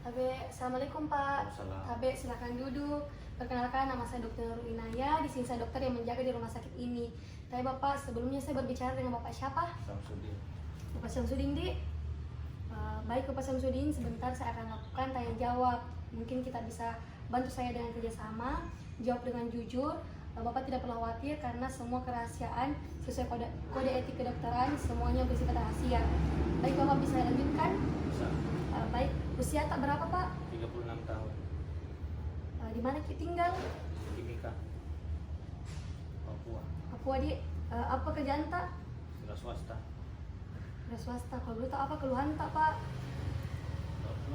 Assalamualaikum Pak. Waalaikumsalam. Silakan duduk. Perkenalkan, nama saya Dr. Inaya. Di sini saya dokter yang menjaga di rumah sakit ini. Tapi Bapak, sebelumnya saya berbicara dengan Bapak siapa? Samsudin. Bapak Syamsuddin, Di. Baik Bapak Syamsuddin, sebentar saya akan lakukan tanya jawab. Mungkin kita bisa bantu saya dengan kerjasama. Jawab dengan jujur. Bapak tidak perlu khawatir karena semua kerahasiaan sesuai kode etik kedokteran semuanya bersifat rahasia. Baik Bapak, bisa lanjutkan? Bisa. Baik, usia tak berapa Pak? 36 tahun. Di mana Ki tinggal? Timika. Papua. Papua, Di. Apa kerjaan tak? Sudah swasta. Udah swasta. Kalau boleh tahu apa keluhan tak Pak?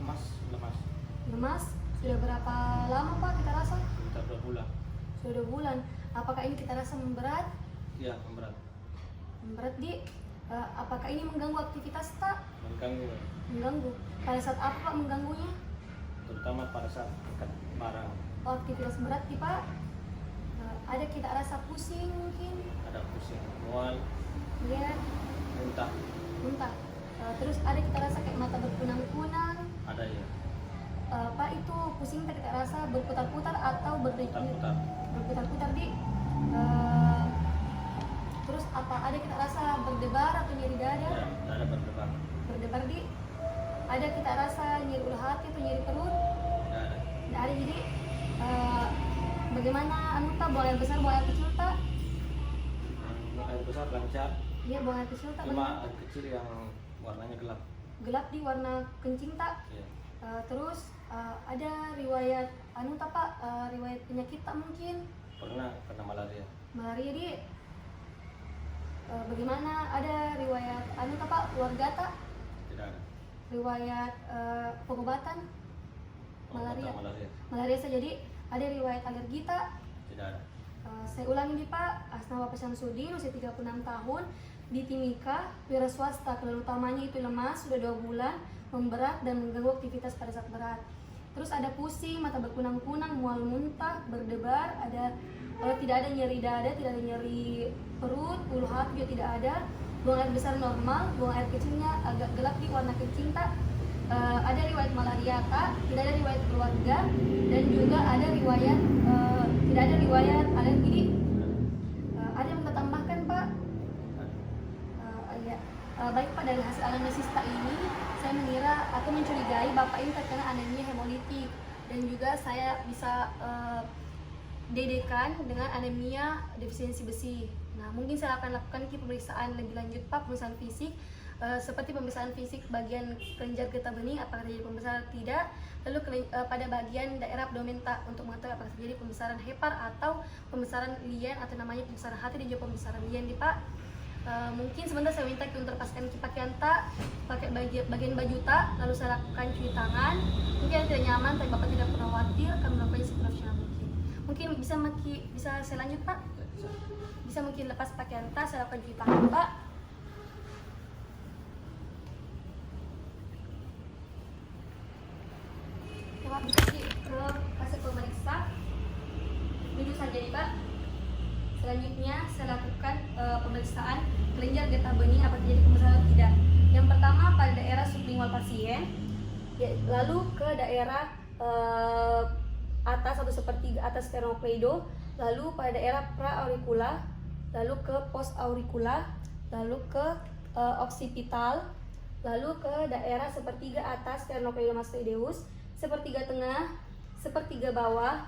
Lemas. Lemas? Sudah berapa lama Pak kita rasa? Sekitar 2 bulan. Sudah 2 bulan. Apakah ini kita rasa memberat? Iya, memberat. Memberat, Di. Apakah ini mengganggu aktivitas tak? Mengganggu. Mengganggu. Pada saat apa Pak mengganggunya? Terutama pada saat angkat barang. Oh, aktivitas berat, Di Pak. Ada kita rasa pusing mungkin? Ada pusing, mual, Iya. muntah. Muntah. Terus ada kita rasa kayak mata berkunang-kunang. Ada ya. Pak, itu pusing tak kita rasa berputar-putar atau Putar-putar. berputar-putar, Di. Terus apa ada kita rasa berdebar atau nyeri dada? Ya, ada berdebar. Berdebar, Di. Ada kita rasa nyeri ulu hati atau nyeri perut? Tidak ada. Tidak ada. Jadi bagaimana buang air besar, buang air kecil tak? Yang air besar lancar. Iya, buang air kecil tak? Cuma air kecil yang warnanya gelap. Gelap, Di, warna kencing tak? Iya. Terus ada riwayat Pak? Riwayat penyakit tak mungkin? Pernah kena malaria. Malaria, Di. Bagaimana ada riwayat Pak? Keluarga tak? Tidak ada. Riwayat pengobatan malaria. Malaria. Malaria saja, Di. Ada riwayat alergi tak? Tidak ada. Saya ulangi, Di, Pak. Nama Bapak Syamsuddin, usia 36 tahun, di Timika, wira swasta. Keluhan utamanya itu lemas, sudah 2 bulan, memberat dan mengganggu aktivitas pada saat berat. Terus ada pusing, mata berkunang-kunang, mual muntah, berdebar, tidak ada nyeri dada, tidak ada nyeri perut, ulu hati juga tidak ada. Buang air besar normal, buang air kecilnya agak gelap, Di, warna kencing tak? Ada riwayat malaria tak? Tidak ada riwayat keluarga, dan juga ada riwayat tidak ada riwayat alergi, Di. Ada yang kita tambahkan, Pak? Ya. Baik Pak, dari hasil anamnesis tak ini saya mengira atau mencurigai Bapak ini terkena anemia hemolitik, dan juga saya bisa dedekan dengan anemia defisiensi besi. Nah, mungkin saya akan lakukan pemeriksaan lebih lanjut Pak, pemeriksaan fisik seperti pemeriksaan fisik bagian kelenjar getah bening apakah terjadi pembesaran atau tidak, lalu pada bagian daerah abdomen tak untuk mengetahui apakah terjadi pembesaran hepar atau pembesaran lien atau namanya pembesaran hati dan juga pembesaran lien, Di, Pak. Mungkin sebentar saya minta untuk lepaskan pakaian tak, pakai bagian baju tak, lalu saya lakukan cuci tangan. Mungkin yang tidak nyaman tapi Bapak tidak perlu khawatir, akan melakukannya seprofesional mungkin. Mungkin bisa saya lanjut, Pak? Bisa mungkin lepas pakaian tak, saya lakukan cuci tangan, Pak. Pak, bisa kasih pemeriksa. Duduk saja, Di, Pak. Selanjutnya saya lakukan pemeriksaan kelenjar getah bening apakah terjadi pembesaran atau tidak. Yang pertama pada daerah sublingual pasien, lalu ke daerah atas atau sepertiga atas sternocleido, lalu pada daerah praauricula, lalu ke postauricula, lalu ke occipital, lalu ke daerah sepertiga atas sternocleidomastoideus, sepertiga tengah, sepertiga bawah,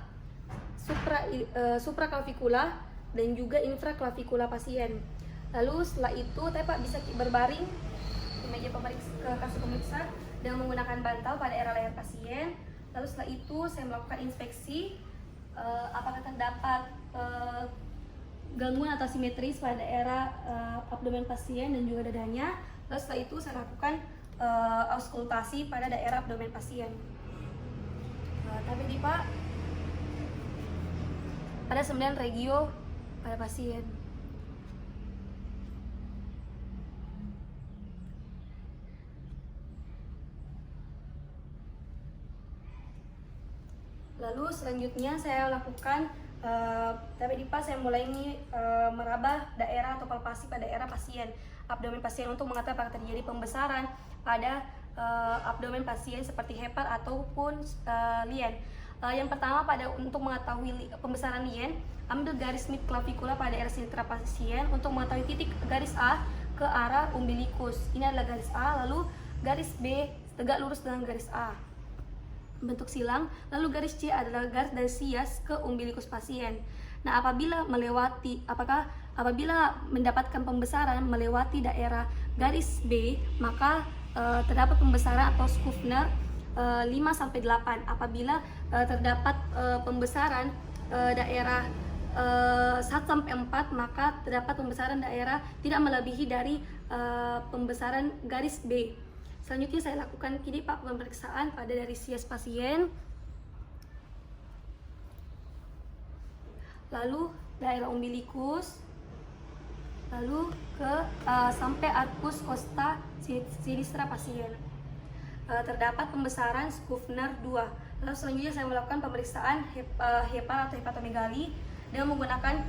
supraclavicular dan juga infraclavicular pasien. Lalu setelah itu, Pak bisa berbaring di meja kasur pemeriksa dengan menggunakan bantal pada daerah leher pasien. Lalu setelah itu saya melakukan inspeksi apakah terdapat gangguan atau simetris pada daerah abdomen pasien dan juga dadanya. Lalu setelah itu saya lakukan auskultasi pada daerah abdomen pasien. Tapi, Di, Pak, ada 9 regio pada pasien. Lalu selanjutnya saya lakukan tapi di pas saya mulai meraba daerah atau palpasi pada daerah pasien abdomen pasien untuk mengetahui apakah terjadi pembesaran pada abdomen pasien seperti hepar ataupun lien. Yang pertama untuk mengetahui pembesaran lien, ambil garis mid clavicular pada area sintra pasien untuk mengetahui titik garis A ke arah umbilikus. Ini adalah garis A, lalu garis B tegak lurus dengan garis A, bentuk silang, lalu garis C adalah garis dari sias ke umbilikus pasien. Nah, apabila mendapatkan pembesaran melewati daerah garis B, maka terdapat pembesaran atau Schuffner 5-8. Apabila terdapat pembesaran daerah 1-4, maka terdapat pembesaran daerah tidak melebihi dari pembesaran garis B. Selanjutnya saya lakukan kini Pak pemeriksaan pada dari sias pasien, lalu daerah umbilikus, lalu ke sampai arcus costa sinistra pasien. Terdapat pembesaran Schuffner 2. Lalu selanjutnya saya melakukan pemeriksaan hepar atau hepatomegali dengan menggunakan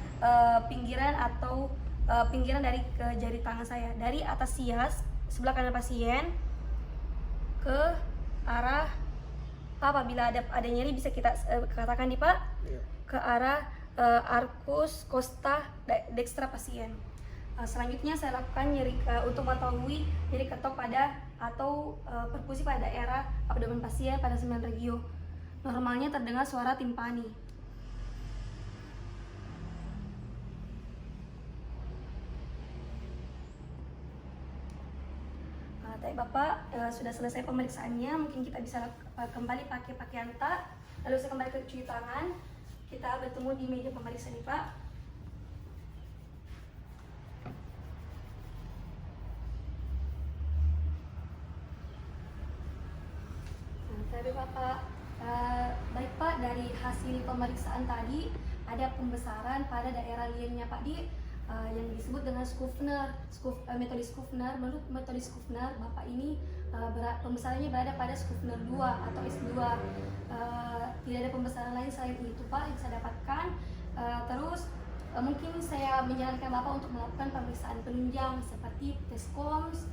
pinggiran dari jari tangan saya, dari atas sias sebelah kanan pasien ke arah apabila ada nyeri bisa kita katakan nih Pak, ke arah arcus costa dextra pasien. Selanjutnya saya lakukan nyeri untuk mengetahui nyeri ketok pada atau perkusi pada daerah abdomen pasien pada 9 regio. Normalnya terdengar suara timpani. Tadi Bapak sudah selesai pemeriksaannya, mungkin kita bisa kembali pakai pakaian tak, lalu saya kembali ke cuci tangan. Kita bertemu di meja pemeriksaan nih Pak. Tapi Bapak, baik Pak, dari hasil pemeriksaan tadi ada pembesaran pada daerah liennya Pak yang disebut dengan Schuffner, metode Schuffner. Menurut metode Schuffner, Bapak ini pembesarannya berada pada Schuffner 2 atau S2. Tidak ada pembesaran lain selain itu Pak yang saya dapatkan. Mungkin saya menyarankan Bapak untuk melakukan pemeriksaan penunjang seperti tes KOMS,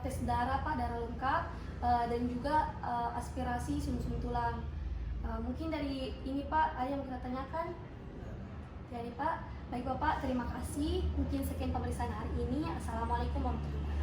tes darah Pak, darah lengkap, dan juga aspirasi sum-sum tulang. Mungkin dari ini Pak ada yang kita tanyakan? Ya nih Pak. Baik Bapak, terima kasih. Mungkin sekian pemeriksaan hari ini. Assalamualaikum warahmatullahi wabarakatuh.